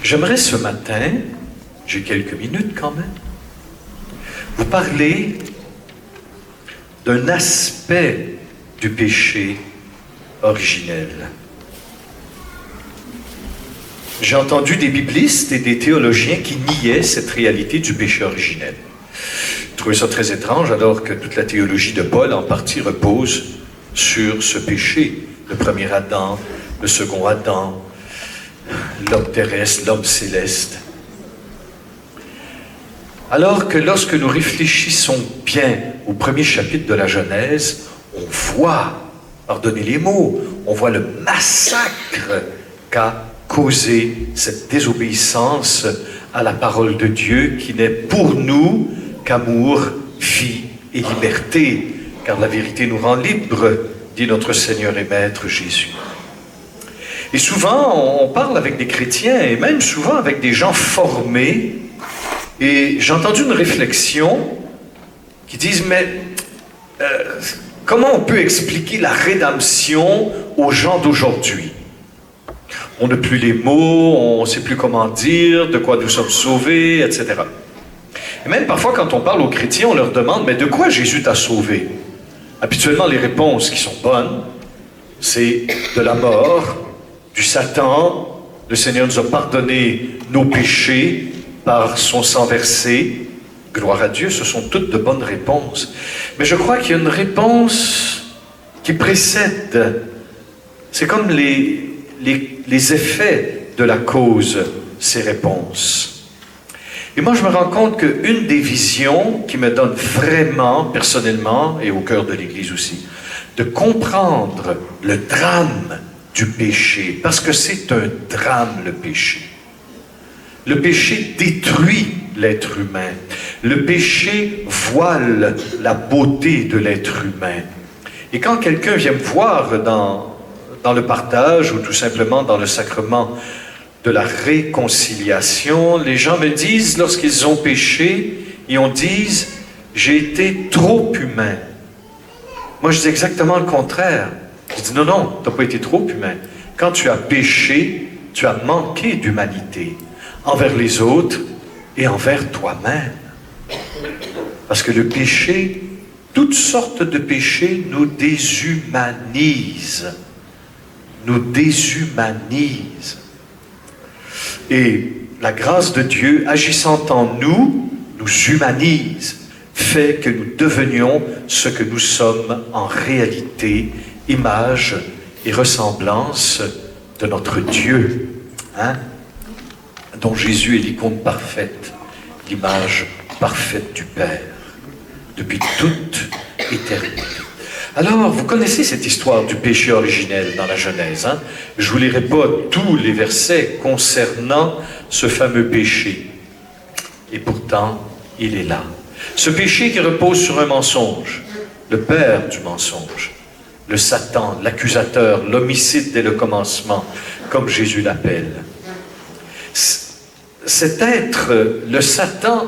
J'aimerais ce matin, j'ai quelques minutes quand même, vous parler d'un aspect du péché originel. J'ai entendu des biblistes et des théologiens qui niaient cette réalité du péché originel. Je trouvais ça très étrange alors que toute la théologie de Paul en partie repose sur ce péché. Le premier Adam, le second Adam, l'homme terrestre, l'homme céleste. Alors que lorsque nous réfléchissons bien au premier chapitre de la Genèse, on voit, pardonnez les mots, on voit le massacre qu'a causé cette désobéissance à la parole de Dieu qui n'est pour nous qu'amour, vie et liberté, car la vérité nous rend libres, dit notre Seigneur et Maître Jésus. Et souvent, on parle avec des chrétiens, et même souvent avec des gens formés, et j'ai entendu une réflexion qui disent, mais comment on peut expliquer la rédemption aux gens d'aujourd'hui? On n'a plus les mots, on ne sait plus comment dire, de quoi nous sommes sauvés, etc. Et même parfois, quand on parle aux chrétiens, on leur demande, mais de quoi Jésus t'a sauvé? Habituellement, les réponses qui sont bonnes, c'est de la mort, du Satan. Le Seigneur nous a pardonné nos péchés par son sang versé. Gloire à Dieu, ce sont toutes de bonnes réponses. Mais je crois qu'il y a une réponse qui précède. C'est comme les effets de la cause, ces réponses. Et moi, je me rends compte qu'une des visions qui me donne vraiment, personnellement, et au cœur de l'Église aussi, de comprendre le drame du péché, parce que c'est un drame, le péché. Le péché détruit l'être humain. Le péché voile la beauté de l'être humain. Et quand quelqu'un vient me voir dans le partage ou tout simplement dans le sacrement de la réconciliation, les gens me disent, lorsqu'ils ont péché, ils disent « j'ai été trop humain ». Moi, je dis exactement le contraire. Je dis « non, non, tu n'as pas été trop humain. Quand tu as péché, tu as manqué d'humanité envers les autres et envers toi-même. » Parce que le péché, toutes sortes de péchés nous déshumanisent. Nous déshumanisent. Et la grâce de Dieu, agissant en nous, nous humanise, fait que nous devenions ce que nous sommes en réalité, image et ressemblance de notre Dieu, dont Jésus est l'icône parfaite, l'image parfaite du Père, depuis toute éternité. Alors, vous connaissez cette histoire du péché originel dans la Genèse. Je ne vous lirai pas tous les versets concernant ce fameux péché. Et pourtant, il est là. Ce péché qui repose sur un mensonge, le père du mensonge, le Satan, l'accusateur, l'homicide dès le commencement, comme Jésus l'appelle. Cet être, le Satan,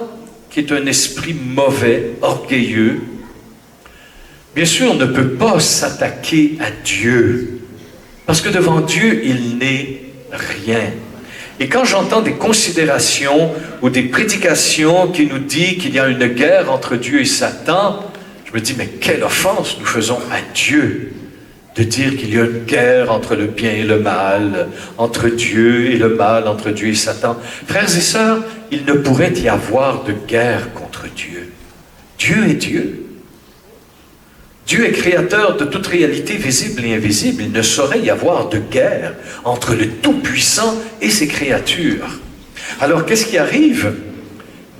qui est un esprit mauvais, orgueilleux, bien sûr, ne peut pas s'attaquer à Dieu, parce que devant Dieu, il n'est rien. Et quand j'entends des considérations ou des prédications qui nous disent qu'il y a une guerre entre Dieu et Satan, je me dis, mais quelle offense nous faisons à Dieu de dire qu'il y a une guerre entre le bien et le mal, entre Dieu et le mal, entre Dieu et Satan. Frères et sœurs, il ne pourrait y avoir de guerre contre Dieu. Dieu est Dieu. Dieu est créateur de toute réalité visible et invisible. Il ne saurait y avoir de guerre entre le Tout-Puissant et ses créatures. Alors, qu'est-ce qui arrive?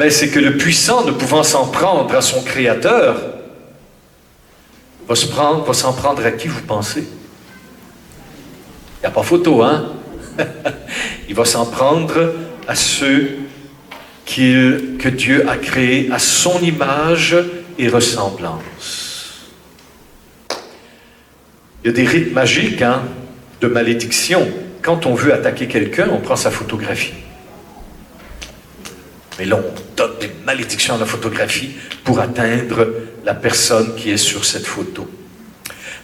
C'est que le puissant, ne pouvant s'en prendre à son Créateur, va s'en prendre à qui vous pensez? Il n'y a pas photo, hein? Il va s'en prendre à ceux que Dieu a créés à son image et ressemblance. Il y a des rites magiques de malédiction. Quand on veut attaquer quelqu'un, on prend sa photographie. Mais là, on donne des malédictions à la photographie pour atteindre la personne qui est sur cette photo.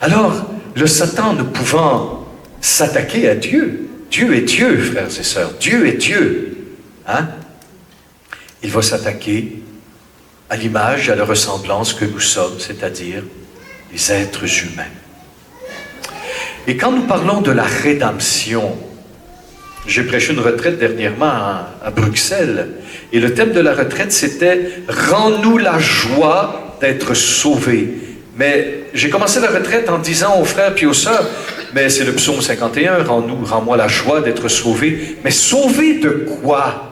Alors, le Satan ne pouvant s'attaquer à Dieu, Dieu est Dieu, frères et sœurs. Dieu est Dieu. Hein? Il va s'attaquer à l'image, à la ressemblance que nous sommes, c'est-à-dire les êtres humains. Et quand nous parlons de la rédemption, j'ai prêché une retraite dernièrement à Bruxelles, et le thème de la retraite, c'était « Rends-nous la joie d'être sauvés ». Mais j'ai commencé la retraite en disant aux frères puis aux sœurs, mais c'est le psaume 51, « Rends-moi la joie d'être sauvés ». Mais sauvés de quoi?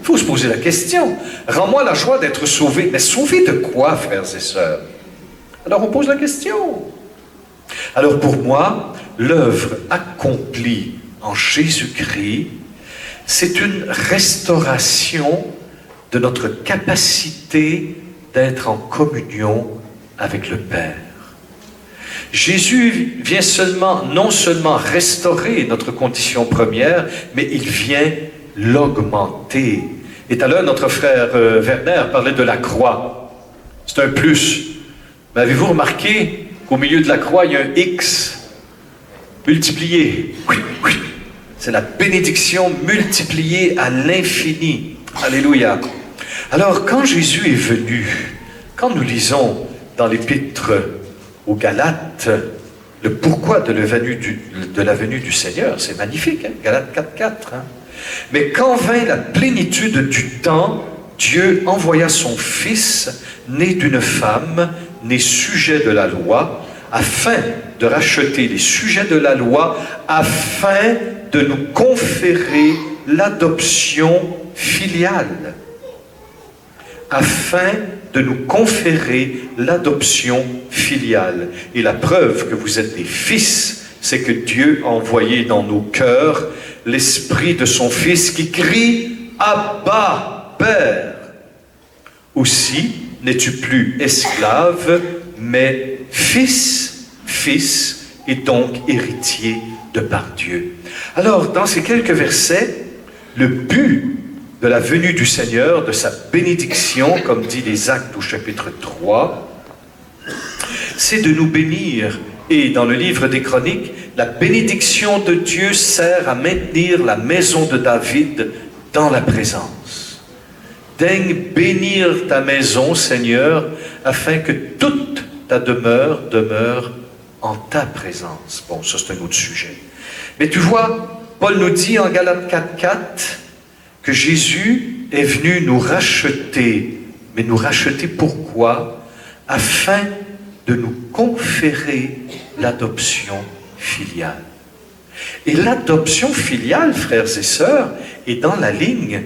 Il faut se poser la question. Rends-moi la joie d'être sauvé. Mais sauvé de quoi, frères et sœurs? Alors on pose la question. Alors pour moi, l'œuvre accomplie en Jésus-Christ, c'est une restauration de notre capacité d'être en communion avec le Père. Jésus vient non seulement restaurer notre condition première, mais il vient l'augmenter. Et tout à l'heure, notre frère Werner parlait de la croix. C'est un plus. Mais avez-vous remarqué qu'au milieu de la croix, il y a un X multiplié? Oui, oui. C'est la bénédiction multipliée à l'infini. Alléluia. Alors, quand Jésus est venu, quand nous lisons dans l'épître aux Galates, le pourquoi de la venue du Seigneur, c'est magnifique, hein? Galates 4.4. Hein? Mais quand vint la plénitude du temps, Dieu envoya son Fils, né d'une femme, né sujet de la loi, afin de racheter les sujets de la loi, afin de nous conférer l'adoption filiale. Afin de nous conférer l'adoption filiale. Et la preuve que vous êtes des fils, c'est que Dieu a envoyé dans nos cœurs l'esprit de son Fils qui crie « Abba, Père ». Aussi, n'es-tu plus esclave, mais fils, et donc héritier de par Dieu. Alors, dans ces quelques versets, le but de la venue du Seigneur, de sa bénédiction, comme dit les Actes au chapitre 3, c'est de nous bénir. Et dans le livre des Chroniques, la bénédiction de Dieu sert à maintenir la maison de David dans la présence. Daigne bénir ta maison, Seigneur, afin que toute ta demeure demeure en ta présence. Bon, ça c'est un autre sujet. Mais tu vois, Paul nous dit en Galates 4.4 que Jésus est venu nous racheter. Mais nous racheter pourquoi? Afin de nous conférer l'adoption filiale. Et l'adoption filiale, frères et sœurs, est dans la ligne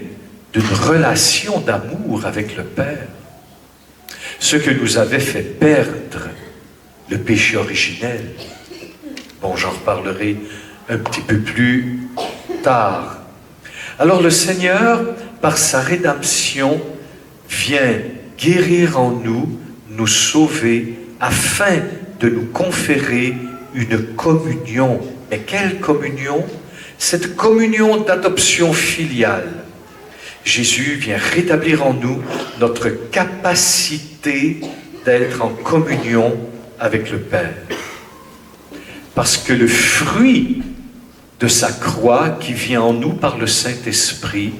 d'une relation d'amour avec le Père. Ce que nous avait fait perdre le péché originel. Bon, j'en reparlerai un petit peu plus tard. Alors le Seigneur, par sa rédemption, vient guérir en nous, nous sauver, afin de nous conférer une communion. Mais quelle communion? Cette communion d'adoption filiale. Jésus vient rétablir en nous notre capacité d'être en communion avec le Père. Parce que le fruit de sa croix qui vient en nous par le Saint-Esprit,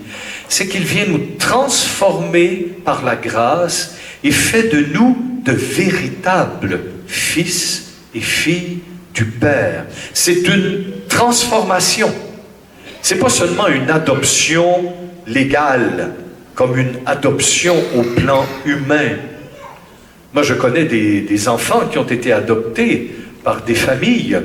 c'est qu'il vient nous transformer par la grâce et fait de nous de véritables fils et filles du Père. C'est une transformation. C'est pas seulement une adoption légale, comme une adoption au plan humain. Moi, je connais des enfants qui ont été adoptés par des familles.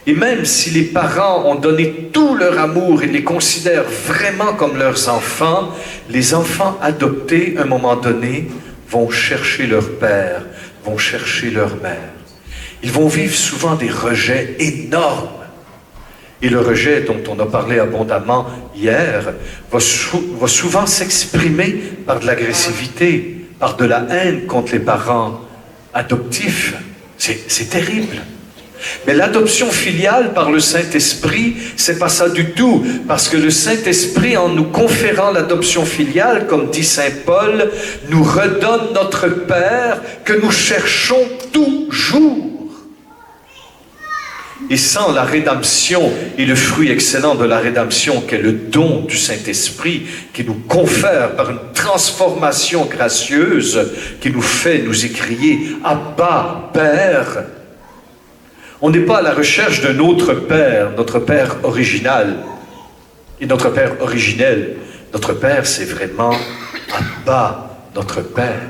Et même si les parents ont donné tout leur amour et les considèrent vraiment comme leurs enfants, les enfants adoptés, à un moment donné, vont chercher leur père, vont chercher leur mère. Ils vont vivre souvent des rejets énormes. Et le rejet dont on a parlé abondamment hier va souvent s'exprimer par de l'agressivité, par de la haine contre les parents adoptifs. C'est terrible. Mais l'adoption filiale par le Saint-Esprit, c'est pas ça du tout. Parce que le Saint-Esprit, en nous conférant l'adoption filiale, comme dit Saint Paul, nous redonne notre Père que nous cherchons toujours. et sans la rédemption et le fruit excellent de la rédemption qu'est le don du Saint-Esprit qui nous confère par une transformation gracieuse qui nous fait nous écrier « Abba, Père », on n'est pas à la recherche d'un autre Père, notre Père original et notre Père originel. Notre Père, c'est vraiment Abba, notre Père.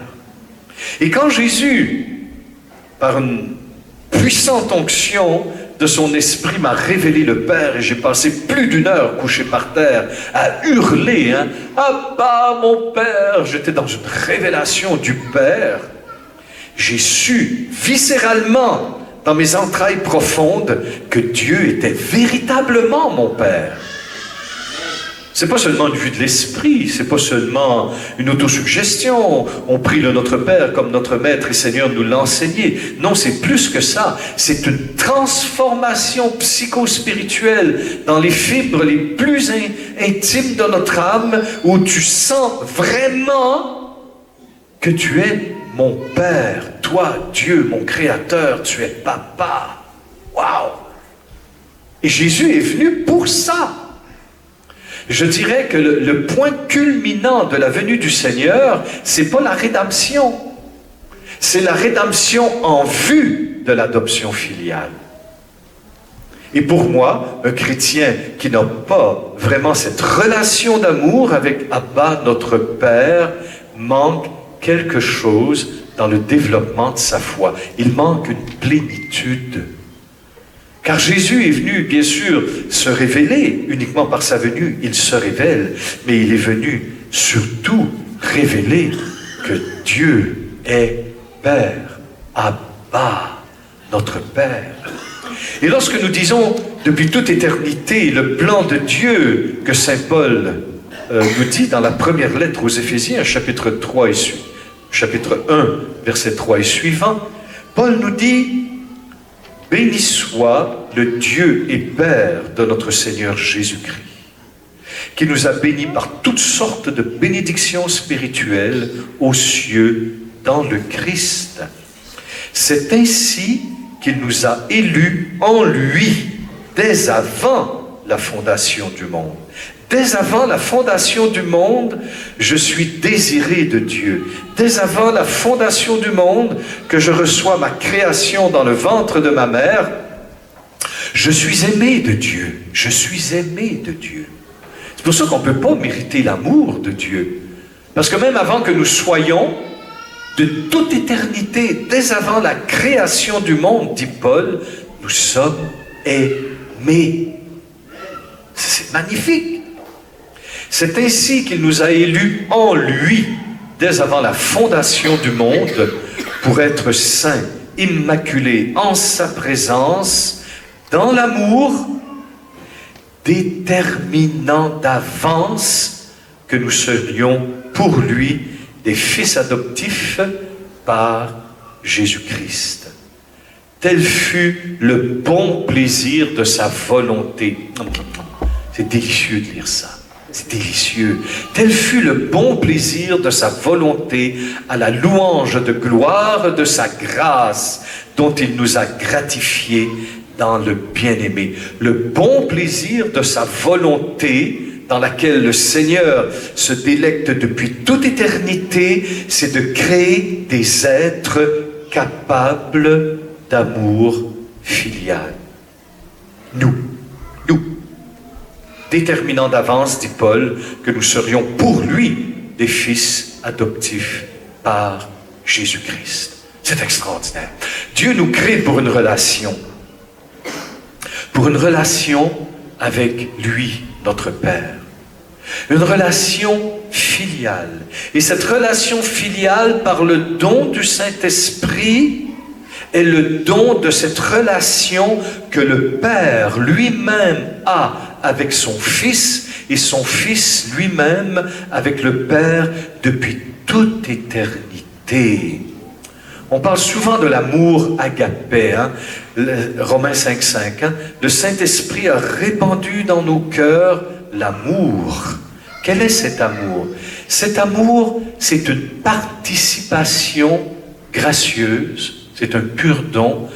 Et quand Jésus, par une puissante onction de son esprit, m'a révélé le Père, et j'ai passé plus d'1 heure couché par terre à hurler, hein, « Abba, mon Père !» J'étais dans une révélation du Père. J'ai su viscéralement, dans mes entrailles profondes, que Dieu était véritablement mon Père. C'est pas seulement une vue de l'esprit, c'est pas seulement une autosuggestion. On prie le Notre Père comme notre Maître et Seigneur nous l'a enseigné. Non, c'est plus que ça. C'est une transformation psychospirituelle dans les fibres les plus intimes de notre âme, où tu sens vraiment que tu es mon Père. Toi, Dieu, mon Créateur, tu es Papa. Waouh! Et Jésus est venu pour ça. Je dirais que le point culminant de la venue du Seigneur, c'est pas la rédemption. C'est la rédemption en vue de l'adoption filiale. Et pour moi, un chrétien qui n'a pas vraiment cette relation d'amour avec Abba, notre Père, manque quelque chose dans le développement de sa foi. Il manque une plénitude. Car Jésus est venu, bien sûr, se révéler uniquement par sa venue. Il se révèle, mais il est venu surtout révéler que Dieu est Père, Abba, notre Père. Et lorsque nous disons depuis toute éternité le plan de Dieu que saint Paul nous dit dans la première lettre aux Éphésiens, chapitre 3 et chapitre 1, verset 3 et suivant, Paul nous dit « Béni soit le Dieu et Père de notre Seigneur Jésus-Christ, qui nous a bénis par toutes sortes de bénédictions spirituelles aux cieux dans le Christ. C'est ainsi qu'il nous a élus en lui dès avant la fondation du monde. » Dès avant la fondation du monde, je suis désiré de Dieu. Dès avant la fondation du monde, que je reçois ma création dans le ventre de ma mère, je suis aimé de Dieu. Je suis aimé de Dieu. C'est pour ça qu'on ne peut pas mériter l'amour de Dieu. Parce que même avant que nous soyons, de toute éternité, dès avant la création du monde, dit Paul, nous sommes aimés. C'est magnifique. C'est ainsi qu'il nous a élus en lui, dès avant la fondation du monde, pour être saints, immaculés en sa présence, dans l'amour, déterminant d'avance que nous serions pour lui des fils adoptifs par Jésus-Christ. Tel fut le bon plaisir de sa volonté. C'est délicieux de lire ça. C'est délicieux. Tel fut le bon plaisir de sa volonté à la louange de gloire de sa grâce dont il nous a gratifiés dans le bien-aimé. Le bon plaisir de sa volonté dans laquelle le Seigneur se délecte depuis toute éternité, c'est de créer des êtres capables d'amour filial. Nous. Déterminant d'avance, dit Paul, que nous serions pour lui des fils adoptifs par Jésus-Christ. C'est extraordinaire. Dieu nous crée pour une relation avec lui, notre Père. Une relation filiale. Et cette relation filiale, par le don du Saint-Esprit, est le don de cette relation que le Père lui-même a avec son Fils, et son Fils lui-même avec le Père depuis toute éternité. On parle souvent de l'amour agapé, hein? Romains 5,5. Hein? Le Saint-Esprit a répandu dans nos cœurs l'amour. Quel est cet amour? Cet amour, c'est une participation gracieuse, c'est un pur don,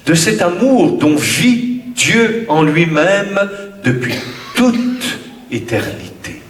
de cet amour dont vit Dieu en lui-même depuis toute éternité.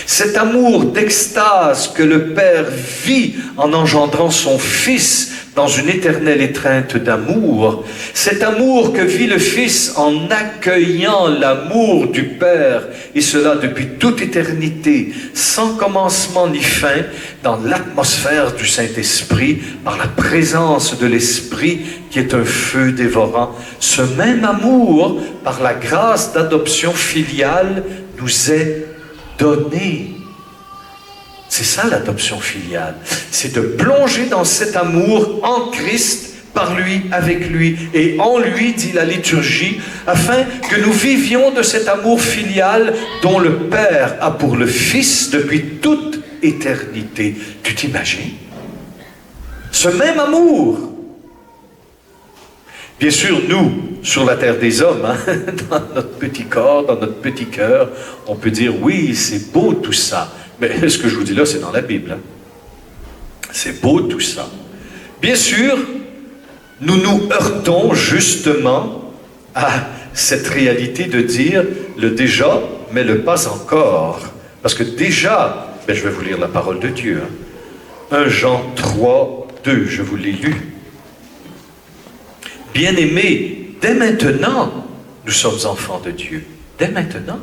Cet amour d'extase que le Père vit en engendrant son Fils dans une éternelle étreinte d'amour, cet amour que vit le Fils en accueillant l'amour du Père, et cela depuis toute éternité, sans commencement ni fin, dans l'atmosphère du Saint-Esprit, par la présence de l'Esprit qui est un feu dévorant. Ce même amour, par la grâce d'adoption filiale, nous est donné. C'est ça l'adoption filiale. C'est de plonger dans cet amour en Christ, par lui, avec lui et en lui, dit la liturgie, afin que nous vivions de cet amour filial dont le Père a pour le Fils depuis toute éternité. Tu t'imagines? Ce même amour. Bien sûr, nous, sur la terre des hommes, hein, dans notre petit corps, dans notre petit cœur, on peut dire, oui, c'est beau tout ça. Mais ce que je vous dis là, c'est dans la Bible. Hein. C'est beau tout ça. Bien sûr, nous nous heurtons justement à cette réalité de dire le déjà, mais le pas encore. Parce que déjà, ben je vais vous lire la parole de Dieu. Hein. 1 Jean 3, 2, je vous l'ai lu. Bien-aimés, dès maintenant, nous sommes enfants de Dieu. Dès maintenant,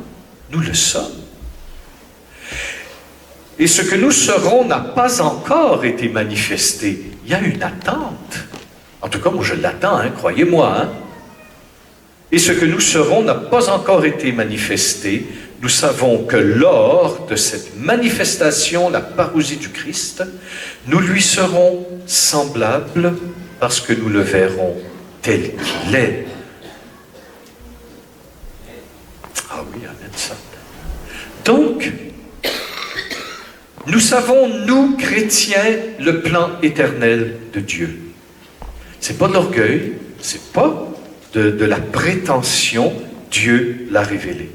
nous le sommes. Et ce que nous serons n'a pas encore été manifesté. Il y a une attente. En tout cas, moi je l'attends, hein, croyez-moi. Hein. Et ce que nous serons n'a pas encore été manifesté. Nous savons que lors de cette manifestation, la parousie du Christ, nous lui serons semblables parce que nous le verrons tel qu'il est. Ah oui, amen ça. Donc, nous savons, nous, chrétiens, le plan éternel de Dieu. C'est pas de l'orgueil, c'est pas de la prétention, Dieu l'a révélé.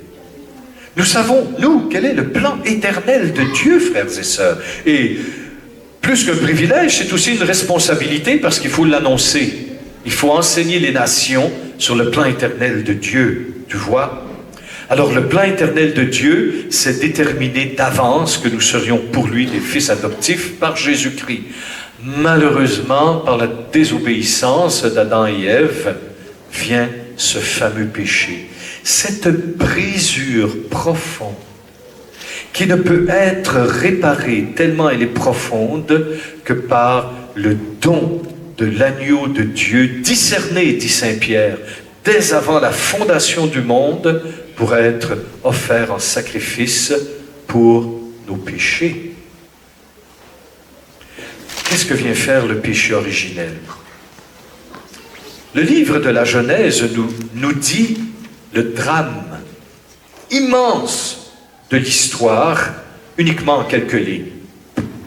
Nous savons, nous, quel est le plan éternel de Dieu, frères et sœurs. Et plus qu'un privilège, c'est aussi une responsabilité parce qu'il faut l'annoncer. Il faut enseigner les nations sur le plan éternel de Dieu, tu vois. Alors le plan éternel de Dieu, c'est déterminé d'avance que nous serions pour lui des fils adoptifs par Jésus-Christ. Malheureusement, par la désobéissance d'Adam et Ève, vient ce fameux péché. Cette brisure profonde qui ne peut être réparée tellement elle est profonde que par le don de l'agneau de Dieu, discerné, dit Saint Pierre, dès avant la fondation du monde, pour être offert en sacrifice pour nos péchés. Qu'est-ce que vient faire le péché originel? Le livre de la Genèse nous dit le drame immense de l'histoire uniquement en quelques lignes.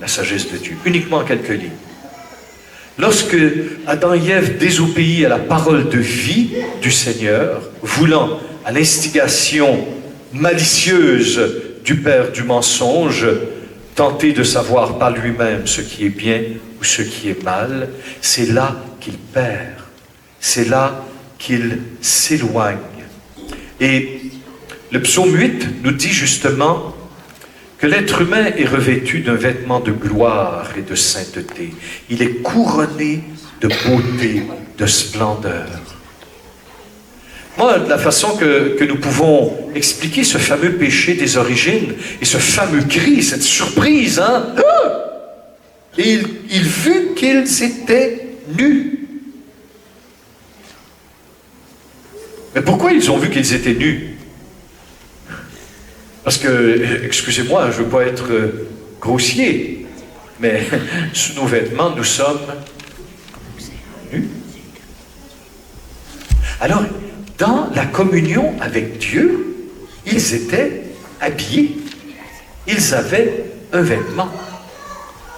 La sagesse de Dieu, uniquement en quelques lignes. Lorsque Adam et Ève désobéissent à la parole de vie du Seigneur, voulant, à l'instigation malicieuse du père du mensonge, tenter de savoir par lui-même ce qui est bien ou ce qui est mal, c'est là qu'il perd. C'est là qu'il s'éloigne. Et le psaume 8 nous dit justement que l'être humain est revêtu d'un vêtement de gloire et de sainteté. Il est couronné de beauté, de splendeur. Moi, de la façon que nous pouvons expliquer ce fameux péché des origines et ce fameux cri, cette surprise, hein? Et il vit qu'ils étaient nus. Mais pourquoi ils ont vu qu'ils étaient nus? Parce que, excusez-moi, je ne veux pas être grossier, mais sous nos vêtements, nous sommes nus. Alors, dans la communion avec Dieu, ils étaient habillés. Ils avaient un vêtement.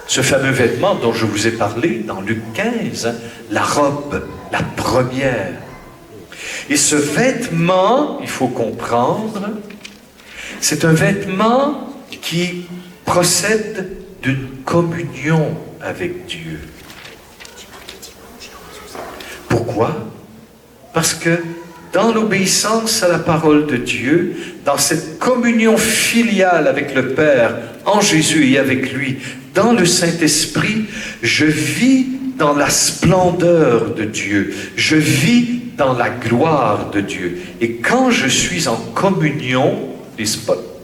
Ce fameux vêtement dont je vous ai parlé dans Luc 15, hein, la robe, la première. Et ce vêtement, il faut comprendre, c'est un vêtement qui procède d'une communion avec Dieu. Pourquoi? Parce que dans l'obéissance à la parole de Dieu, dans cette communion filiale avec le Père, en Jésus et avec lui, dans le Saint-Esprit, je vis dans la splendeur de Dieu. Je vis dans la gloire de Dieu. Et quand je suis en communion, les spots,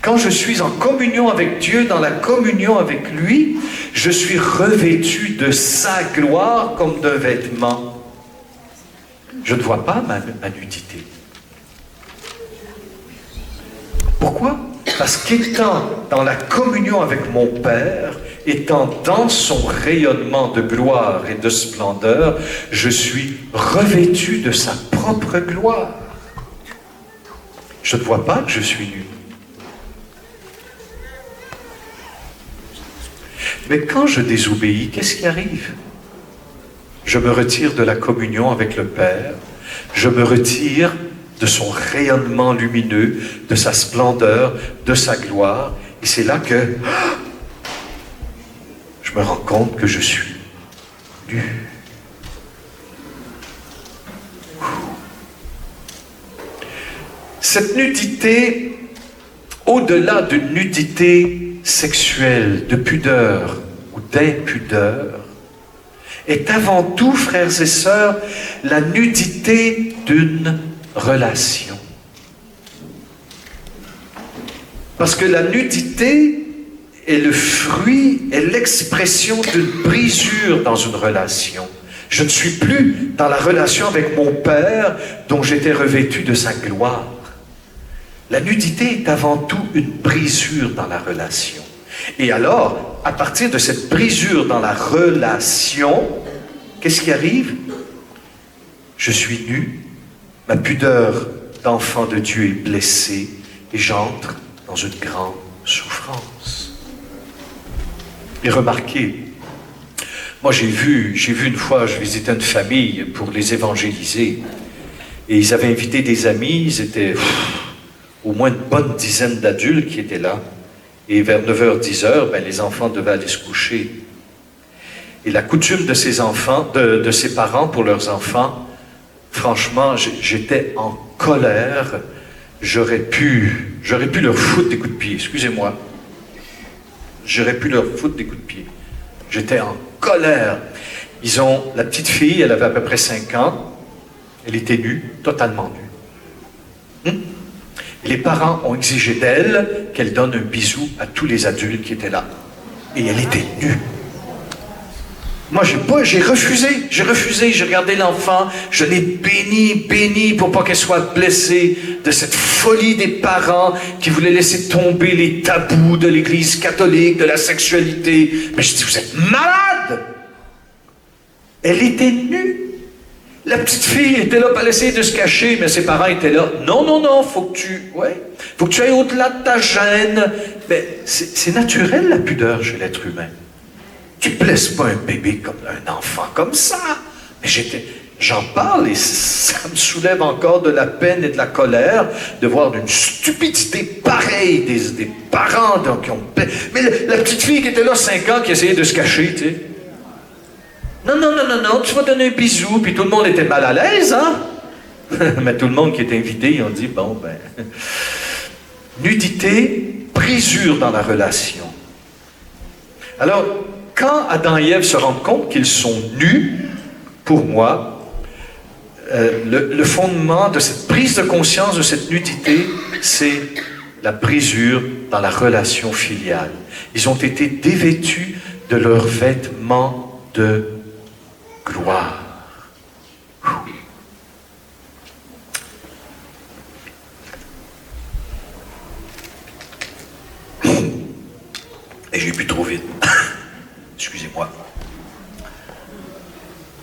quand je suis en communion avec Dieu, dans la communion avec lui, je suis revêtu de sa gloire comme d'un vêtement. Je ne vois pas ma nudité. Pourquoi? Parce qu'étant dans la communion avec mon Père, étant dans son rayonnement de gloire et de splendeur, je suis revêtu de sa propre gloire. Je ne vois pas que je suis nu. Mais quand je désobéis, qu'est-ce qui arrive? Je me retire de la communion avec le Père, je me retire de son rayonnement lumineux, de sa splendeur, de sa gloire, et c'est là que je me rends compte que je suis nu. Cette nudité, au-delà de nudité sexuelle, de pudeur ou d'impudeur, est avant tout, frères et sœurs, la nudité d'une relation. Parce que la nudité est le fruit, est l'expression d'une brisure dans une relation. Je ne suis plus dans la relation avec mon Père dont j'étais revêtu de sa gloire. La nudité est avant tout une brisure dans la relation. Et alors, à partir de cette brisure dans la relation, qu'est-ce qui arrive? Je suis nu, ma pudeur d'enfant de Dieu est blessée et j'entre dans une grande souffrance. Et remarquez, moi j'ai vu une fois, je visitais une famille pour les évangéliser et ils avaient invité des amis, ils étaient au moins une bonne dizaine d'adultes qui étaient là. Et vers 9h, 10h, les enfants devaient aller se coucher. Et la coutume de ces enfants, de ces parents pour leurs enfants, franchement, j'étais en colère. J'aurais pu leur foutre des coups de pied, excusez-moi. J'aurais pu leur foutre des coups de pied. J'étais en colère. La petite fille, elle avait à peu près 5 ans. Elle était nue, totalement nue. Les parents ont exigé d'elle qu'elle donne un bisou à tous les adultes qui étaient là. Et elle était nue. Moi, j'ai refusé, j'ai regardé l'enfant, je l'ai béni pour pas qu'elle soit blessée de cette folie des parents qui voulaient laisser tomber les tabous de l'Église catholique, de la sexualité. Mais je dis, vous êtes malade! Elle était nue. La petite fille était là pour essayer de se cacher, mais ses parents étaient là. Non, faut que tu ailles au-delà de ta gêne. Mais c'est naturel, la pudeur chez l'être humain. Tu ne blesses pas un bébé comme un enfant comme ça. Mais j'en parle et ça me soulève encore de la peine et de la colère de voir une stupidité pareille des parents qui ont... Mais la petite fille qui était là 5 ans qui essayait de se cacher, tu sais. Non, tu vas donner un bisou, puis tout le monde était mal à l'aise, hein? Mais tout le monde qui était invité, ils ont dit, nudité, brisure dans la relation. Alors, quand Adam et Ève se rendent compte qu'ils sont nus, pour moi, le fondement de cette prise de conscience de cette nudité, c'est la brisure dans la relation filiale. Ils ont été dévêtus de leurs vêtements de gloire. Et j'ai bu trop vite. Excusez-moi.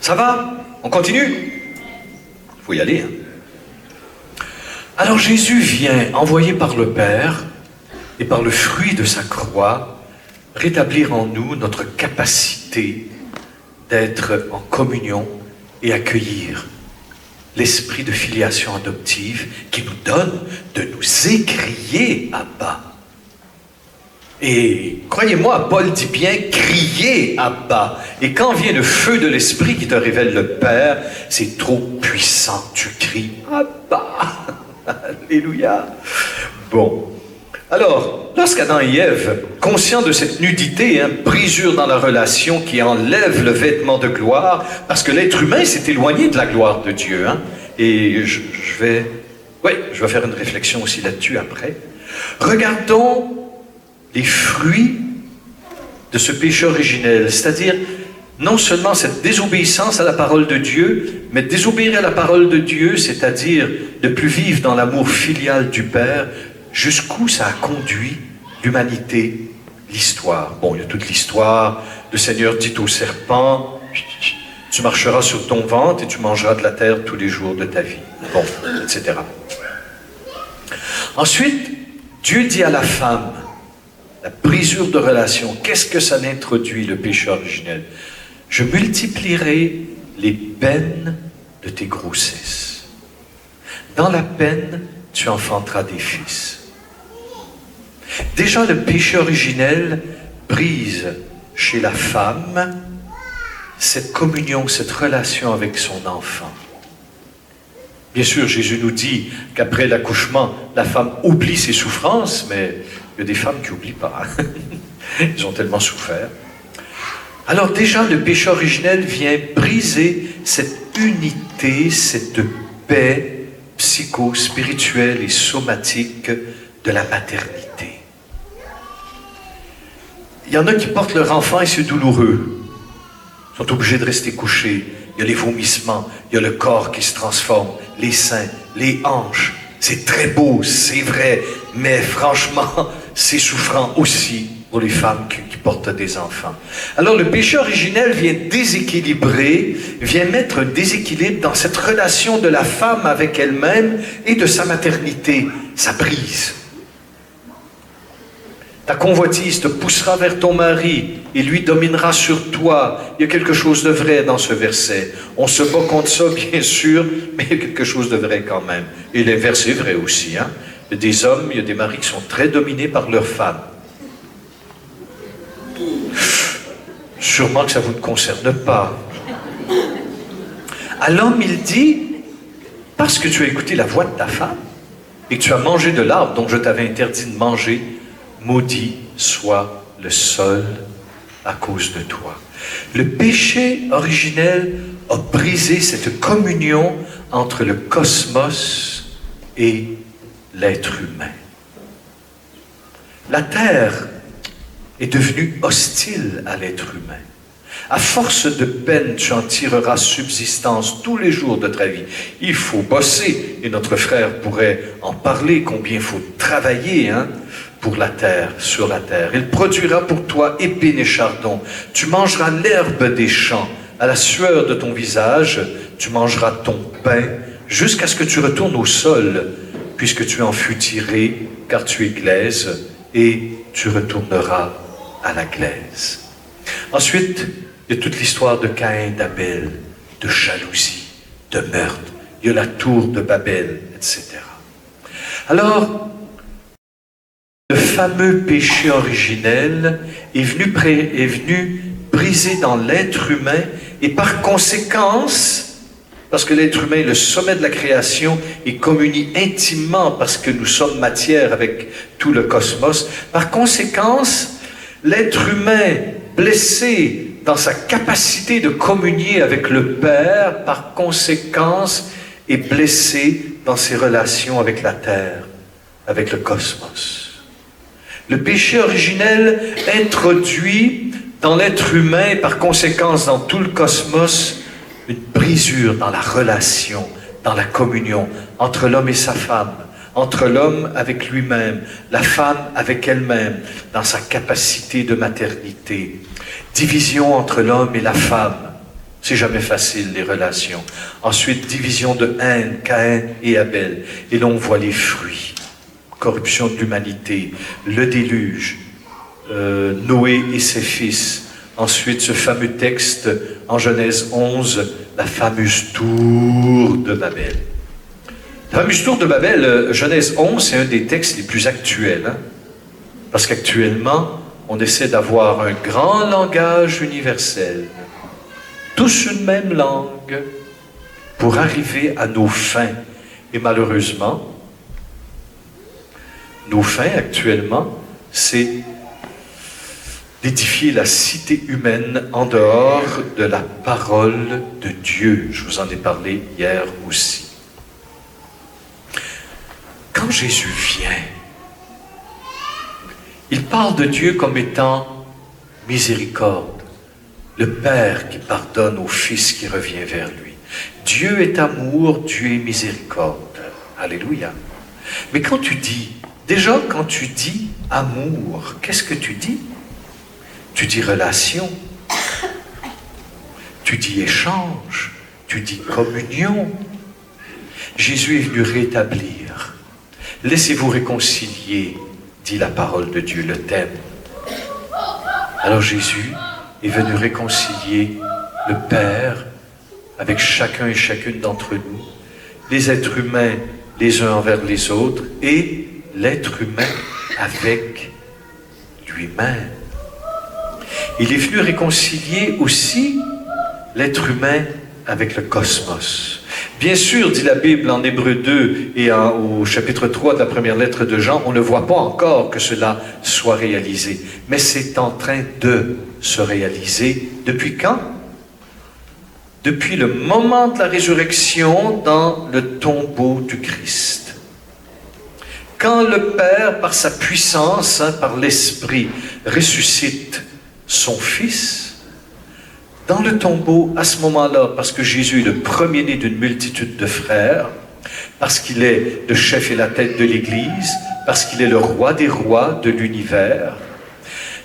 Ça va? On continue? Il faut y aller. Alors Jésus vient, envoyé par le Père et par le fruit de sa croix, rétablir en nous notre capacité d'être en communion et accueillir l'esprit de filiation adoptive qui nous donne de nous écrier Abba. Et croyez-moi, Paul dit bien, criez Abba. Et quand vient le feu de l'Esprit qui te révèle le Père, c'est trop puissant, tu cries Abba. Alléluia. Bon. Alors, lorsqu'Adam et Ève, conscients de cette nudité, brisure dans la relation qui enlève le vêtement de gloire, parce que l'être humain s'est éloigné de la gloire de Dieu, et je vais faire une réflexion aussi là-dessus après. Regardons les fruits de ce péché originel, c'est-à-dire non seulement cette désobéissance à la parole de Dieu, mais désobéir à la parole de Dieu, c'est-à-dire ne plus vivre dans l'amour filial du Père, jusqu'où ça a conduit l'humanité, l'histoire. Bon, il y a toute l'histoire. Le Seigneur dit au serpent, tu marcheras sur ton ventre et tu mangeras de la terre tous les jours de ta vie. Bon, etc. Ensuite, Dieu dit à la femme, la brisure de relation, qu'est-ce que ça introduit, le péché originel? Je multiplierai les peines de tes grossesses. Dans la peine, tu enfanteras des fils. Déjà, le péché originel brise chez la femme cette communion, cette relation avec son enfant. Bien sûr, Jésus nous dit qu'après l'accouchement, la femme oublie ses souffrances, mais il y a des femmes qui n'oublient pas. Ils ont tellement souffert. Alors déjà, le péché originel vient briser cette unité, cette paix psycho-spirituelle et somatique de la maternité. Il y en a qui portent leur enfant et c'est douloureux. Ils sont obligés de rester couchés. Il y a les vomissements, il y a le corps qui se transforme, les seins, les hanches. C'est très beau, c'est vrai, mais franchement, c'est souffrant aussi pour les femmes qui portent des enfants. Alors le péché originel vient déséquilibrer, vient mettre un déséquilibre dans cette relation de la femme avec elle-même et de sa maternité. Ça brise. Ta convoitise te poussera vers ton mari et lui dominera sur toi. Il y a quelque chose de vrai dans ce verset. On se bat contre ça, bien sûr, mais il y a quelque chose de vrai quand même. Et l'inverse est vrai aussi. Il y a des hommes, il y a des maris qui sont très dominés par leurs femmes. Sûrement que ça ne vous concerne pas. À l'homme, il dit, parce que tu as écouté la voix de ta femme et que tu as mangé de l'arbre dont je t'avais interdit de manger, maudit soit le sol à cause de toi. Le péché originel a brisé cette communion entre le cosmos et l'être humain. La terre est devenue hostile à l'être humain. À force de peine, tu en tireras subsistance tous les jours de ta vie. Il faut bosser, et notre frère pourrait en parler, combien il faut travailler, pour la terre, sur la terre. Il produira pour toi épines et chardons. Tu mangeras l'herbe des champs. À la sueur de ton visage, tu mangeras ton pain, jusqu'à ce que tu retournes au sol, puisque tu en fus tiré, car tu es glaise, et tu retourneras à la glaise. Ensuite, il y a toute l'histoire de Caïn et d'Abel, de jalousie, de meurtre. Il y a la tour de Babel, etc. Alors, le fameux péché originel est venu briser dans l'être humain et par conséquence, parce que l'être humain est le sommet de la création et communie intimement parce que nous sommes matière avec tout le cosmos, par conséquence, l'être humain blessé dans sa capacité de communier avec le Père, par conséquence, est blessé dans ses relations avec la terre, avec le cosmos. Le péché originel introduit dans l'être humain et par conséquence dans tout le cosmos une brisure dans la relation, dans la communion entre l'homme et sa femme, entre l'homme avec lui-même, la femme avec elle-même, dans sa capacité de maternité. Division entre l'homme et la femme. C'est jamais facile, les relations. Ensuite, division de haine, Caïn et Abel. Et là, on voit les fruits. Corruption de l'humanité, le déluge, Noé et ses fils. Ensuite, ce fameux texte en Genèse 11, la fameuse tour de Babel. La fameuse tour de Babel, Genèse 11, c'est un des textes les plus actuels. Parce qu'actuellement, on essaie d'avoir un grand langage universel, tous une même langue, pour arriver à nos fins. Et malheureusement, nos fins actuellement, c'est d'édifier la cité humaine en dehors de la parole de Dieu. Je vous en ai parlé hier aussi. Quand Jésus vient, il parle de Dieu comme étant miséricorde, le Père qui pardonne au Fils qui revient vers lui. Dieu est amour, Dieu est miséricorde. Alléluia. Mais quand tu dis amour, qu'est-ce que tu dis? Tu dis relation, tu dis échange, tu dis communion. Jésus est venu rétablir. Laissez-vous réconcilier, dit la parole de Dieu, le thème. Alors Jésus est venu réconcilier le Père avec chacun et chacune d'entre nous, les êtres humains les uns envers les autres et l'être humain avec lui-même. Il est venu réconcilier aussi l'être humain avec le cosmos. Bien sûr, dit la Bible en Hébreux 2 et au chapitre 3 de la première lettre de Jean, on ne voit pas encore que cela soit réalisé. Mais c'est en train de se réaliser. Depuis quand? Depuis le moment de la résurrection dans le tombeau du Christ. Quand le Père, par sa puissance, par l'Esprit, ressuscite son Fils, dans le tombeau, à ce moment-là, parce que Jésus est le premier-né d'une multitude de frères, parce qu'il est le chef et la tête de l'Église, parce qu'il est le roi des rois de l'univers,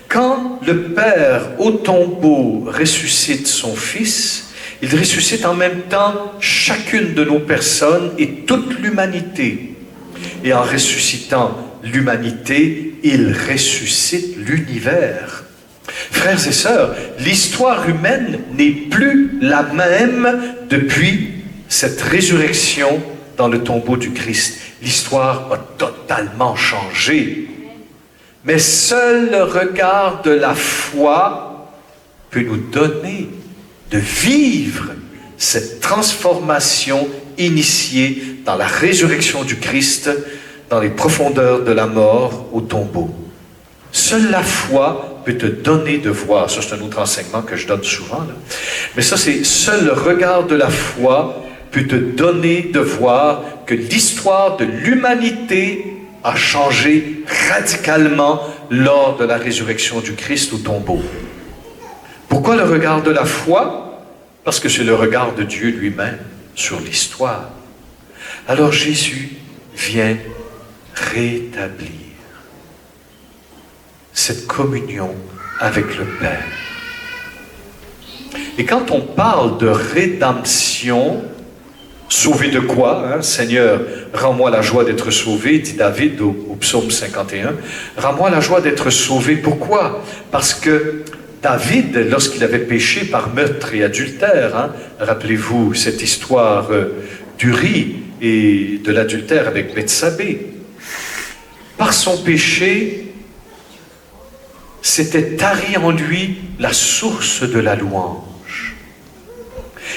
quand le Père, au tombeau, ressuscite son Fils, il ressuscite en même temps chacune de nos personnes et toute l'humanité. Et en ressuscitant l'humanité, il ressuscite l'univers. Frères et sœurs, l'histoire humaine n'est plus la même depuis cette résurrection dans le tombeau du Christ. L'histoire a totalement changé. Mais seul le regard de la foi peut nous donner de vivre cette transformation initiée dans la résurrection du Christ, dans les profondeurs de la mort au tombeau. Seule la foi peut te donner de voir. Ça, c'est un autre enseignement que je donne souvent, là. Mais ça, c'est seul le regard de la foi peut te donner de voir que l'histoire de l'humanité a changé radicalement lors de la résurrection du Christ au tombeau. Pourquoi le regard de la foi? Parce que c'est le regard de Dieu lui-même sur l'histoire. Alors Jésus vient rétablir cette communion avec le Père. Et quand on parle de rédemption, sauvé de quoi? Seigneur, rends-moi la joie d'être sauvé, dit David au psaume 51. Rends-moi la joie d'être sauvé. Pourquoi? Parce que David, lorsqu'il avait péché par meurtre et adultère, rappelez-vous cette histoire d'Uri et de l'adultère avec Bethsabée, par son péché, s'était tarie en lui la source de la louange.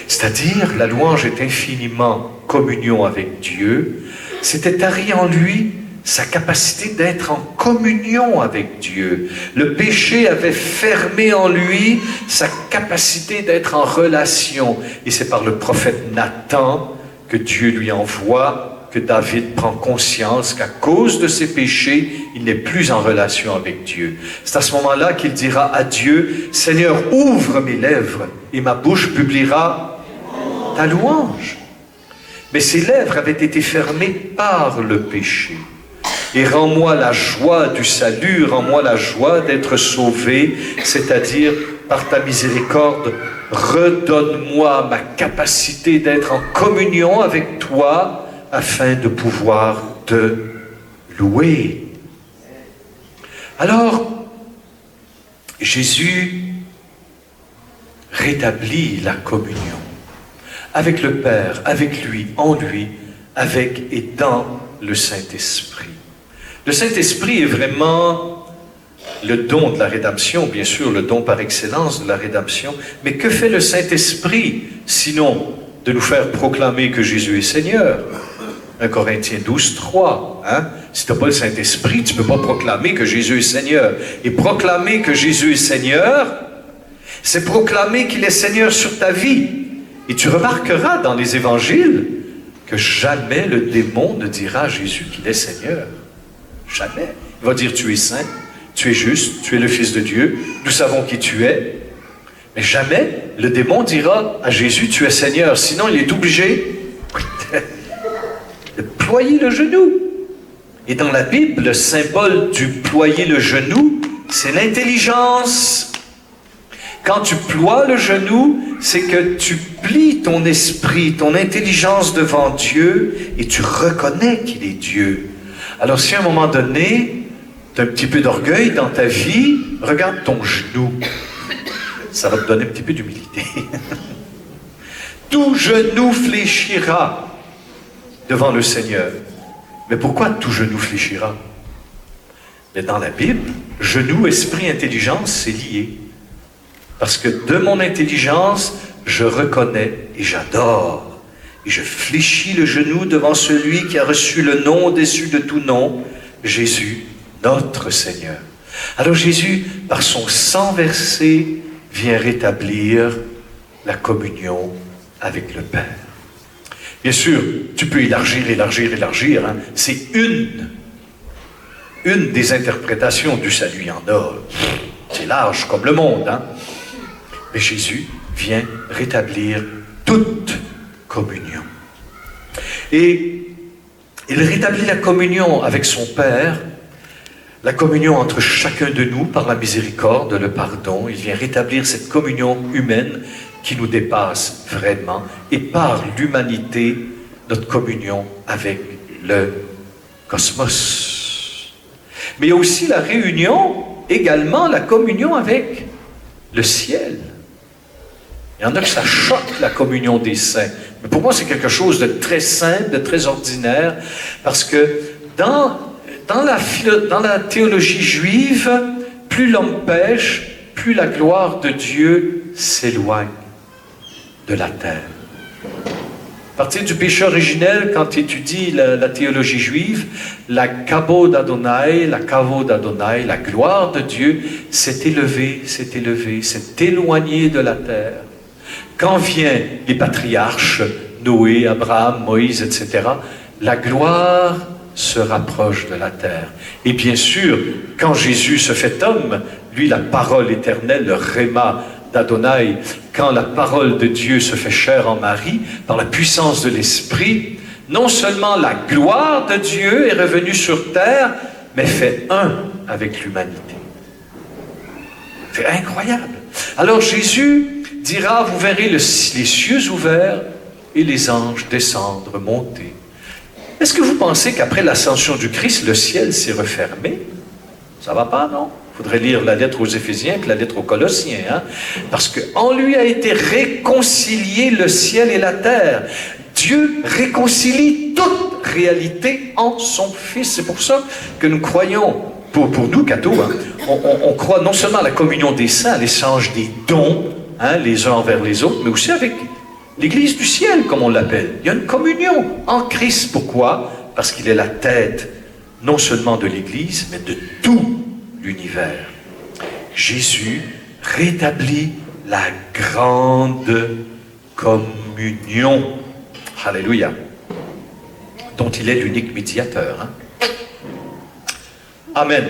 C'est-à-dire, la louange est infiniment communion avec Dieu, s'était tarie en lui sa capacité d'être en communion avec Dieu. Le péché avait fermé en lui sa capacité d'être en relation. Et c'est par le prophète Nathan que Dieu lui envoie, que David prend conscience qu'à cause de ses péchés, il n'est plus en relation avec Dieu. C'est à ce moment-là qu'il dira à Dieu, « Seigneur, ouvre mes lèvres et ma bouche publiera ta louange. » Mais ses lèvres avaient été fermées par le péché. Et rends-moi la joie du salut, rends-moi la joie d'être sauvé, c'est-à-dire par ta miséricorde, redonne-moi ma capacité d'être en communion avec toi, afin de pouvoir te louer. Alors, Jésus rétablit la communion avec le Père, avec lui, en lui, avec et dans le Saint-Esprit. Le Saint-Esprit est vraiment le don de la rédemption, bien sûr, le don par excellence de la rédemption. Mais que fait le Saint-Esprit, sinon de nous faire proclamer que Jésus est Seigneur? 1 Corinthiens 12, 3. Hein? Si tu n'as pas le Saint-Esprit, tu ne peux pas proclamer que Jésus est Seigneur. Et proclamer que Jésus est Seigneur, c'est proclamer qu'il est Seigneur sur ta vie. Et tu remarqueras dans les évangiles que jamais le démon ne dira à Jésus qu'il est Seigneur. Jamais. Il va dire, tu es saint, tu es juste, tu es le Fils de Dieu, nous savons qui tu es. Mais jamais le démon dira à Jésus, tu es Seigneur. Sinon, il est obligé de ployer le genou. Et dans la Bible, le symbole du ployer le genou, c'est l'intelligence. Quand tu ploies le genou, c'est que tu plies ton esprit, ton intelligence devant Dieu et tu reconnais qu'il est Dieu. Alors si à un moment donné, tu as un petit peu d'orgueil dans ta vie, regarde ton genou. Ça va te donner un petit peu d'humilité. Tout genou fléchira devant le Seigneur. Mais pourquoi tout genou fléchira? Mais dans la Bible, genou, esprit, intelligence, c'est lié. Parce que de mon intelligence, je reconnais et j'adore. Et je fléchis le genou devant celui qui a reçu le nom au-dessus de tout nom, Jésus, notre Seigneur. Alors Jésus, par son sang versé, vient rétablir la communion avec le Père. Bien sûr, tu peux élargir. Hein. C'est une des interprétations du salut. Il y en a, c'est large comme le monde. Hein. Mais Jésus vient rétablir toute communion. Et il rétablit la communion avec son Père, la communion entre chacun de nous par la miséricorde, le pardon. Il vient rétablir cette communion humaine qui nous dépasse vraiment, et par l'humanité, notre communion avec le cosmos. Mais il y a aussi la réunion, également la communion avec le ciel. Il y en a que ça choque, la communion des saints. Mais pour moi, c'est quelque chose de très simple, de très ordinaire, parce que dans la théologie juive, plus l'homme pêche, plus la gloire de Dieu s'éloigne de la terre. À partir du péché originel, quand tu étudies la théologie juive, la kavod Adonai, la gloire de Dieu s'est élevée, s'est éloignée de la terre. Quand viennent les patriarches, Noé, Abraham, Moïse, etc., la gloire se rapproche de la terre. Et bien sûr, quand Jésus se fait homme, lui, la parole éternelle, le Réma d'Adonai, quand la parole de Dieu se fait chair en Marie, par la puissance de l'Esprit, non seulement la gloire de Dieu est revenue sur terre, mais fait un avec l'humanité. C'est incroyable. Alors Jésus dira, vous verrez les cieux ouverts et les anges descendre, monter. Est-ce que vous pensez qu'après l'ascension du Christ, le ciel s'est refermé? Ça va pas, non? Il faudrait lire la lettre aux Éphésiens et la lettre aux Colossiens, hein? Parce qu'en lui a été réconcilié le ciel et la terre. Dieu réconcilie toute réalité en son Fils. C'est pour ça que nous croyons, pour nous, cathos, hein, on croit non seulement à la communion des saints, à l'échange des dons, hein, les uns envers les autres, mais aussi avec l'Église du ciel, comme on l'appelle. Il y a une communion en Christ. Pourquoi? Parce qu'il est la tête, non seulement de l'Église, mais de tout l'univers. Jésus rétablit la grande communion. Alléluia. Dont il est l'unique médiateur. Hein? Amen.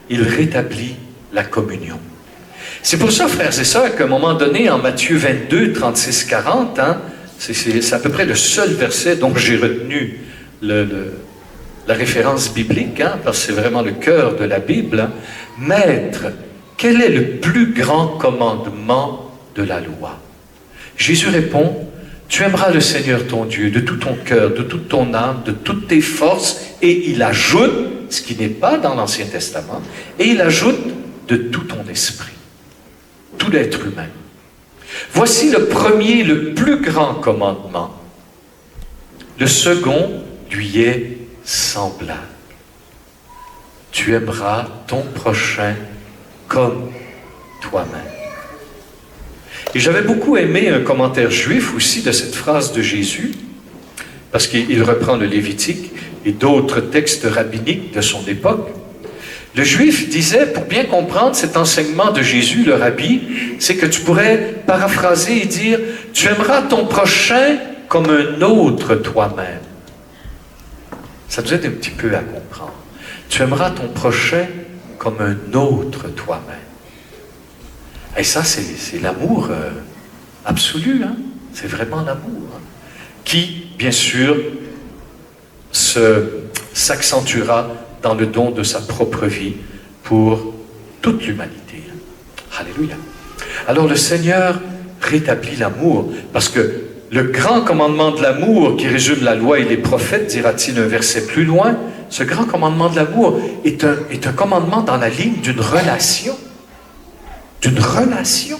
Il rétablit la communion. C'est pour ça, frères et sœurs, qu'à un moment donné, en Matthieu 22, 36, 40, hein, c'est à peu près le seul verset dont j'ai retenu la référence biblique, hein, parce que c'est vraiment le cœur de la Bible. Hein. Maître, quel est le plus grand commandement de la loi? Jésus répond, tu aimeras le Seigneur ton Dieu de tout ton cœur, de toute ton âme, de toutes tes forces, et il ajoute, ce qui n'est pas dans l'Ancien Testament, et il ajoute de tout ton esprit. Tout l'être humain. Voici le premier, le plus grand commandement. Le second lui est semblable. Tu aimeras ton prochain comme toi-même. Et j'avais beaucoup aimé un commentaire juif aussi de cette phrase de Jésus, parce qu'il reprend le Lévitique et d'autres textes rabbiniques de son époque. Le juif disait, pour bien comprendre cet enseignement de Jésus, le rabbi, c'est que tu pourrais paraphraser et dire « Tu aimeras ton prochain comme un autre toi-même ». Ça nous aide un petit peu à comprendre. Tu aimeras ton prochain comme un autre toi-même. Et ça, c'est l'amour absolu, hein? C'est vraiment l'amour. Hein? Qui, bien sûr, s'accentuera dans le don de sa propre vie pour toute l'humanité. Alléluia. Alors le Seigneur rétablit l'amour, parce que le grand commandement de l'amour qui résume la loi et les prophètes, dira-t-il un verset plus loin, ce grand commandement de l'amour est un commandement dans la ligne d'une relation. D'une relation.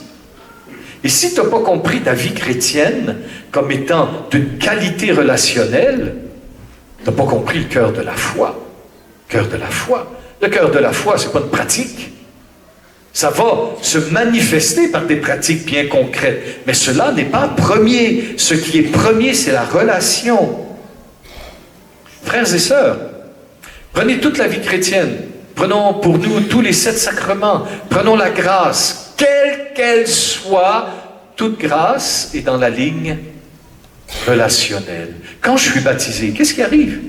Et si tu n'as pas compris ta vie chrétienne comme étant d'une qualité relationnelle, tu n'as pas compris le cœur de la foi. Cœur de la foi. Le cœur de la foi, ce n'est pas une pratique. Ça va se manifester par des pratiques bien concrètes. Mais cela n'est pas premier. Ce qui est premier, c'est la relation. Frères et sœurs, prenez toute la vie chrétienne. Prenons pour nous tous les 7 sacrements. Prenons la grâce, quelle qu'elle soit. Toute grâce est dans la ligne relationnelle. Quand je suis baptisé, qu'est-ce qui arrive?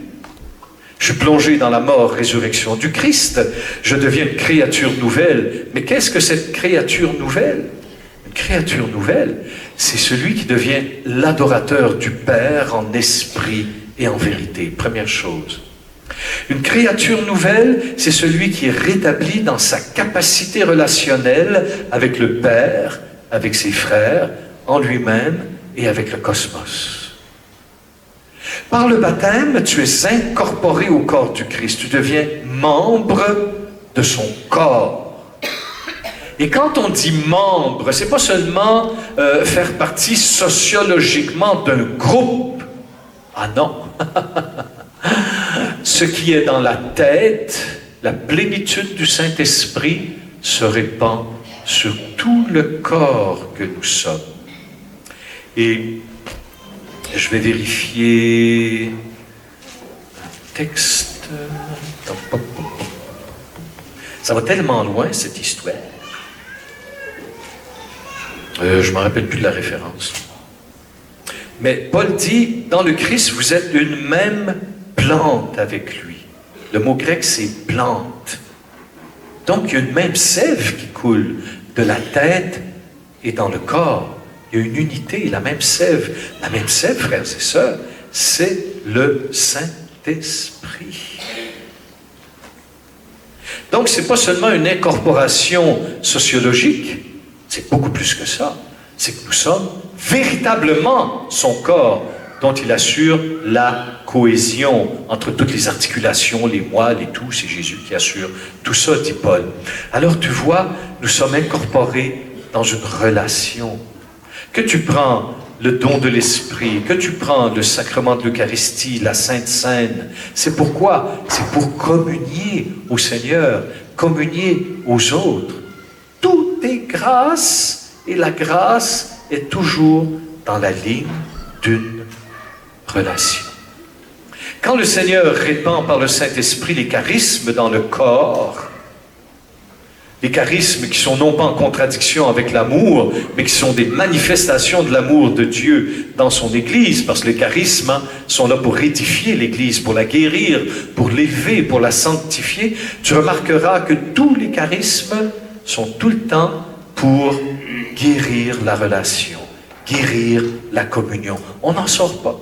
Je suis plongé dans la mort, résurrection du Christ. Je deviens une créature nouvelle. Mais qu'est-ce que cette créature nouvelle? Une créature nouvelle, c'est celui qui devient l'adorateur du Père en esprit et en vérité. Première chose. Une créature nouvelle, c'est celui qui est rétabli dans sa capacité relationnelle avec le Père, avec ses frères, en lui-même et avec le cosmos. Par le baptême, tu es incorporé au corps du Christ. Tu deviens membre de son corps. Et quand on dit membre, c'est pas seulement faire partie sociologiquement d'un groupe. Ah non! Ce qui est dans la tête, la plénitude du Saint-Esprit, se répand sur tout le corps que nous sommes. Et je vais vérifier un texte. Ça va tellement loin, cette histoire. Je ne me rappelle plus de la référence. Mais Paul dit, dans le Christ, vous êtes une même plante avec lui. Le mot grec, c'est plante. Donc, il y a une même sève qui coule de la tête et dans le corps. Il y a une unité, la même sève. La même sève, frères et sœurs, c'est le Saint-Esprit. Donc, ce n'est pas seulement une incorporation sociologique, c'est beaucoup plus que ça. C'est que nous sommes véritablement son corps, dont il assure la cohésion entre toutes les articulations, les moelles et tout. C'est Jésus qui assure tout ça, dit Paul. Alors tu vois, nous sommes incorporés dans une relation. Que tu prends le don de l'Esprit, que tu prends le sacrement de l'Eucharistie, la Sainte Seine, c'est pourquoi? C'est pour communier au Seigneur, communier aux autres. Tout est grâce, et la grâce est toujours dans la ligne d'une relation. Quand le Seigneur répand par le Saint-Esprit les charismes dans le corps, les charismes qui sont non pas en contradiction avec l'amour, mais qui sont des manifestations de l'amour de Dieu dans son Église, parce que les charismes sont là pour édifier l'Église, pour la guérir, pour l'élever, pour la sanctifier, tu remarqueras que tous les charismes sont tout le temps pour guérir la relation, guérir la communion. On n'en sort pas.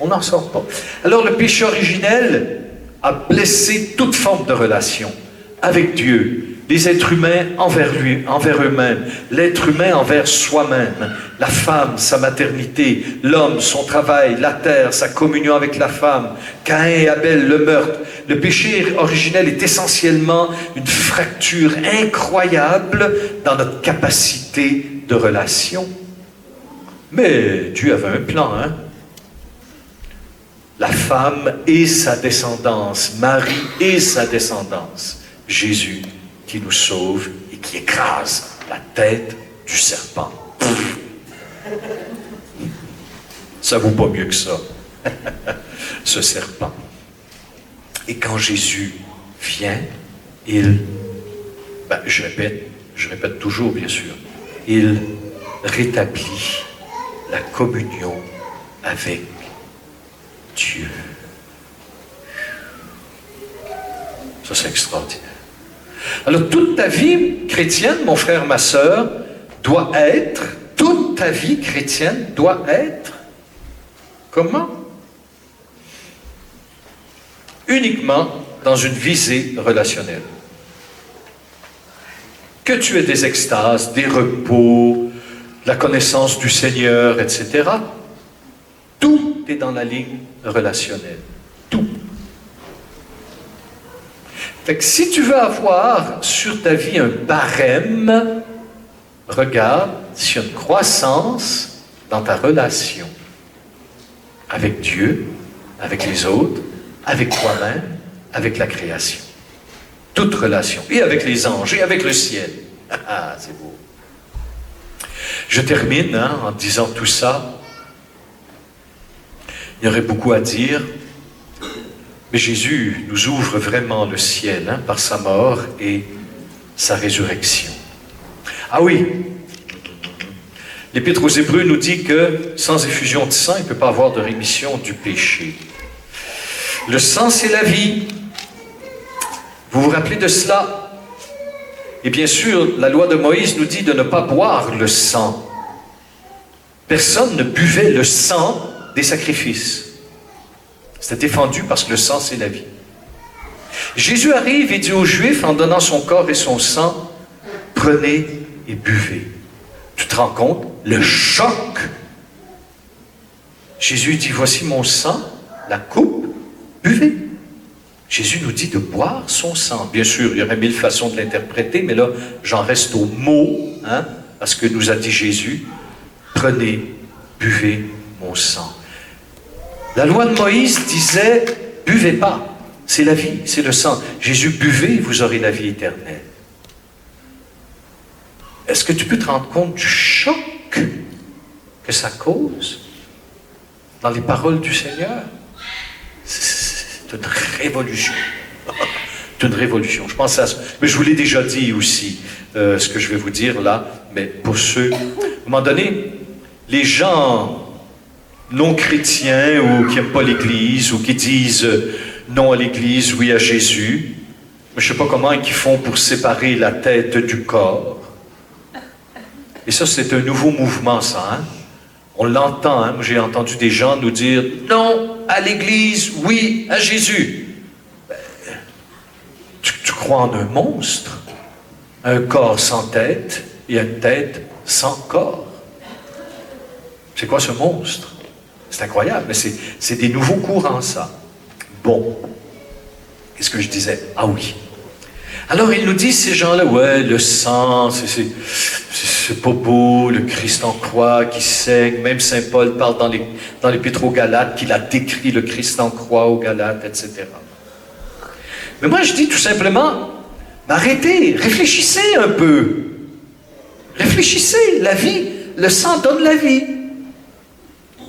On n'en sort pas. Alors le péché originel a blessé toute forme de relation avec Dieu, les êtres humains envers lui, envers eux-mêmes, l'être humain envers soi-même, la femme, sa maternité, l'homme, son travail, la terre, sa communion avec la femme, Caïn et Abel, le meurtre. Le péché originel est essentiellement une fracture incroyable dans notre capacité de relation. Mais Dieu avait un plan, hein? La femme et sa descendance, Marie et sa descendance, Jésus qui nous sauve et qui écrase la tête du serpent. Ça vaut pas mieux que ça, ce serpent. Et quand Jésus vient, je répète toujours bien sûr, il rétablit la communion avec Dieu. Ça, c'est extraordinaire. Alors, toute ta vie chrétienne, mon frère, ma sœur, toute ta vie chrétienne doit être comment? Uniquement dans une visée relationnelle. Que tu aies des extases, des repos, la connaissance du Seigneur, etc. Tout est dans la ligne relationnelle. Tout. Fait que si tu veux avoir sur ta vie un barème, regarde s'il y a une croissance dans ta relation avec Dieu, avec les autres, avec toi-même, avec la création. Toute relation. Et avec les anges, et avec le ciel. Ah, c'est beau. Je termine en disant tout ça. Il y aurait beaucoup à dire. Mais Jésus nous ouvre vraiment le ciel par sa mort et sa résurrection. Ah oui, l'Épître aux Hébreux nous dit que sans effusion de sang, il ne peut pas avoir de rémission du péché. Le sang, c'est la vie. Vous vous rappelez de cela? Et bien sûr, la loi de Moïse nous dit de ne pas boire le sang. Personne ne buvait le sang des sacrifices. C'était défendu parce que le sang, c'est la vie. Jésus arrive et dit aux Juifs, en donnant son corps et son sang, prenez et buvez. Tu te rends compte? Le choc. Jésus dit, voici mon sang, la coupe, buvez. Jésus nous dit de boire son sang. Bien sûr, il y aurait mille façons de l'interpréter, mais là, j'en reste au mot, parce que nous a dit Jésus, prenez, buvez mon sang. La loi de Moïse disait, buvez pas, c'est la vie, c'est le sang. Jésus, buvez, vous aurez la vie éternelle. Est-ce que tu peux te rendre compte du choc que ça cause dans les paroles du Seigneur? C'est une révolution. C'est une révolution. Je pense à ça. Mais je vous l'ai déjà dit aussi, ce que je vais vous dire là. Mais pour ceux, à un moment donné, les gens non chrétiens ou qui n'aiment pas l'Église ou qui disent non à l'Église, oui à Jésus, je ne sais pas comment ils font pour séparer la tête du corps. Et ça, c'est un nouveau mouvement, ça. On l'entend. Moi, j'ai entendu des gens nous dire non à l'Église, oui à Jésus. Tu crois en un monstre? Un corps sans tête et une tête sans corps. C'est quoi ce monstre? C'est incroyable, mais c'est des nouveaux courants, ça. Bon. Qu'est-ce que je disais? Ah oui. Alors, il nous dit, ces gens-là, ouais, le sang, c'est pas beau, le Christ en croix qui saigne. Même Saint Paul parle dans l'Épître aux Galates qu'il a décrit le Christ en croix aux Galates, etc. Mais moi, je dis tout simplement, arrêtez, réfléchissez un peu. Réfléchissez, la vie, le sang donne la vie.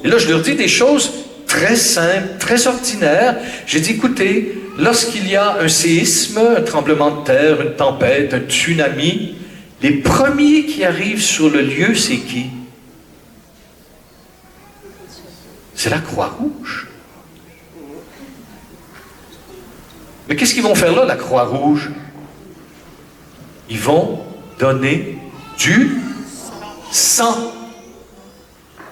Et là, je leur dis des choses très simples, très ordinaires. J'ai dit, écoutez, lorsqu'il y a un séisme, un tremblement de terre, une tempête, un tsunami, les premiers qui arrivent sur le lieu, c'est qui? C'est la Croix-Rouge. Mais qu'est-ce qu'ils vont faire là, la Croix-Rouge? Ils vont donner du sang.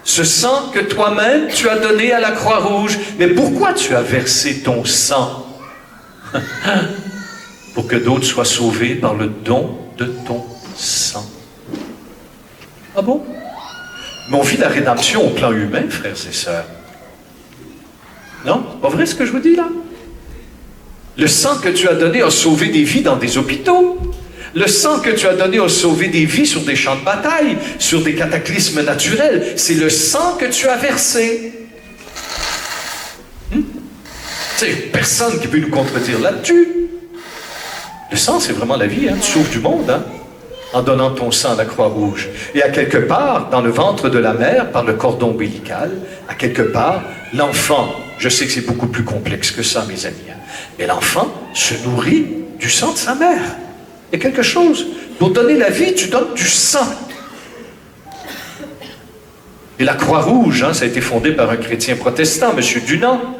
Ce sang que toi-même, tu as donné à la Croix-Rouge. Mais pourquoi tu as versé ton sang? Pour que d'autres soient sauvés par le don de ton sang. Ah bon? Mais on vit la rédemption au plan humain, frères et sœurs. Non? C'est pas vrai ce que je vous dis là? Le sang que tu as donné a sauvé des vies dans des hôpitaux. Le sang que tu as donné a sauvé des vies sur des champs de bataille, sur des cataclysmes naturels. C'est le sang que tu as versé. C'est personne qui peut nous contredire là-dessus. Le sang, c'est vraiment la vie, tu sauves du monde. en donnant ton sang à la Croix-Rouge. Et à quelque part, dans le ventre de la mère, par le cordon ombilical, à quelque part, l'enfant, je sais que c'est beaucoup plus complexe que ça, mes amis, mais l'enfant se nourrit du sang de sa mère. Il y a quelque chose. Pour donner la vie, tu donnes du sang. Et la Croix-Rouge, ça a été fondé par un chrétien protestant, M. Dunant.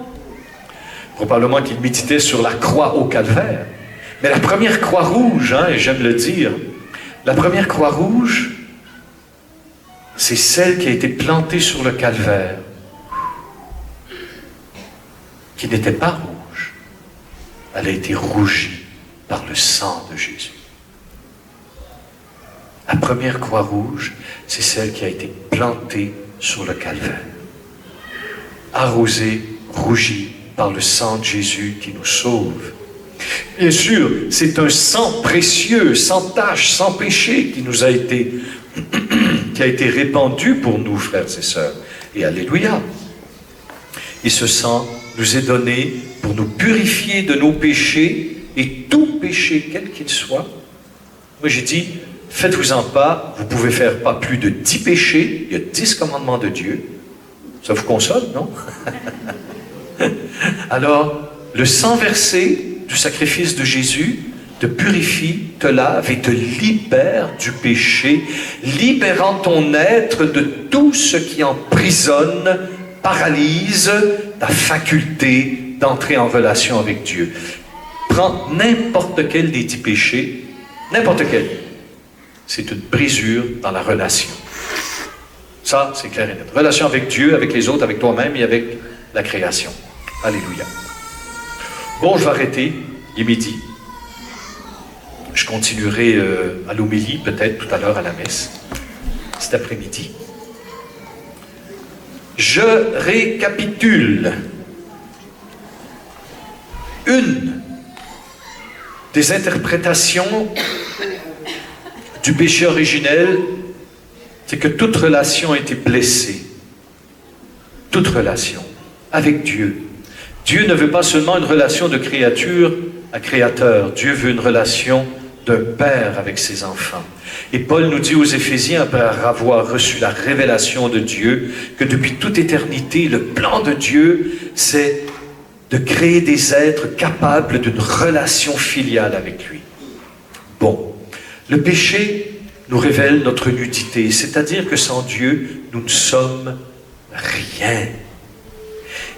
Probablement qu'il méditait sur la croix au calvaire. Mais la première Croix-Rouge, et j'aime le dire, la première Croix-Rouge, c'est celle qui a été plantée sur le calvaire, qui n'était pas rouge. Elle a été rougie par le sang de Jésus. La première Croix-Rouge, c'est celle qui a été plantée sur le calvaire, arrosée, rougie par le sang de Jésus qui nous sauve. Bien sûr, c'est un sang précieux, sans tache, sans péché qui nous a été, qui a été répandu pour nous, frères et sœurs. Et alléluia. Et ce sang nous est donné pour nous purifier de nos péchés, et tout péché, quel qu'il soit. Moi j'ai dit, faites-vous-en pas, vous pouvez faire pas plus de 10 péchés, il y a 10 commandements de Dieu. Ça vous console, non? Alors, le sang versé du sacrifice de Jésus te purifie, te lave et te libère du péché, libérant ton être de tout ce qui emprisonne, paralyse ta faculté d'entrer en relation avec Dieu. Prends n'importe quel des 10 péchés, n'importe quel. C'est une brisure dans la relation. Ça, c'est clair et net. Relation avec Dieu, avec les autres, avec toi-même et avec la création. Alléluia. Bon, je vais arrêter. Il est midi. Je continuerai à l'homélie, peut-être tout à l'heure à la messe, cet après-midi. Je récapitule. Une des interprétations du péché originel, c'est que toute relation a été blessée. Toute relation avec Dieu. Dieu ne veut pas seulement une relation de créature à créateur. Dieu veut une relation d'un père avec ses enfants. Et Paul nous dit aux Éphésiens, après avoir reçu la révélation de Dieu, que depuis toute éternité, le plan de Dieu, c'est de créer des êtres capables d'une relation filiale avec lui. Bon, le péché nous révèle notre nudité, c'est-à-dire que sans Dieu, nous ne sommes rien.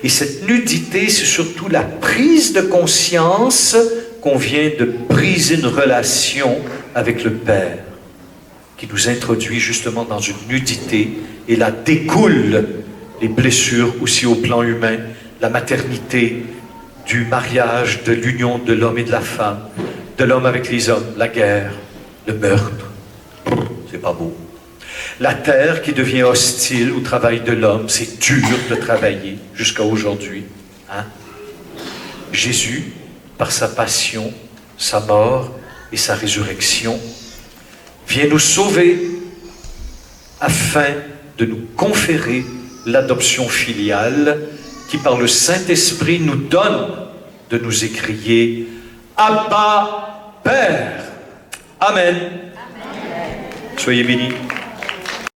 Et cette nudité, c'est surtout la prise de conscience qu'on vient de briser une relation avec le Père, qui nous introduit justement dans une nudité, et là découlent les blessures aussi au plan humain, la maternité, du mariage, de l'union de l'homme et de la femme, de l'homme avec les hommes, la guerre, le meurtre. C'est pas beau. La terre qui devient hostile au travail de l'homme, c'est dur de travailler jusqu'à aujourd'hui. Jésus, par sa passion, sa mort et sa résurrection, vient nous sauver afin de nous conférer l'adoption filiale qui, par le Saint-Esprit, nous donne de nous écrier « Abba, Père ». Amen. Amen. Soyez bénis.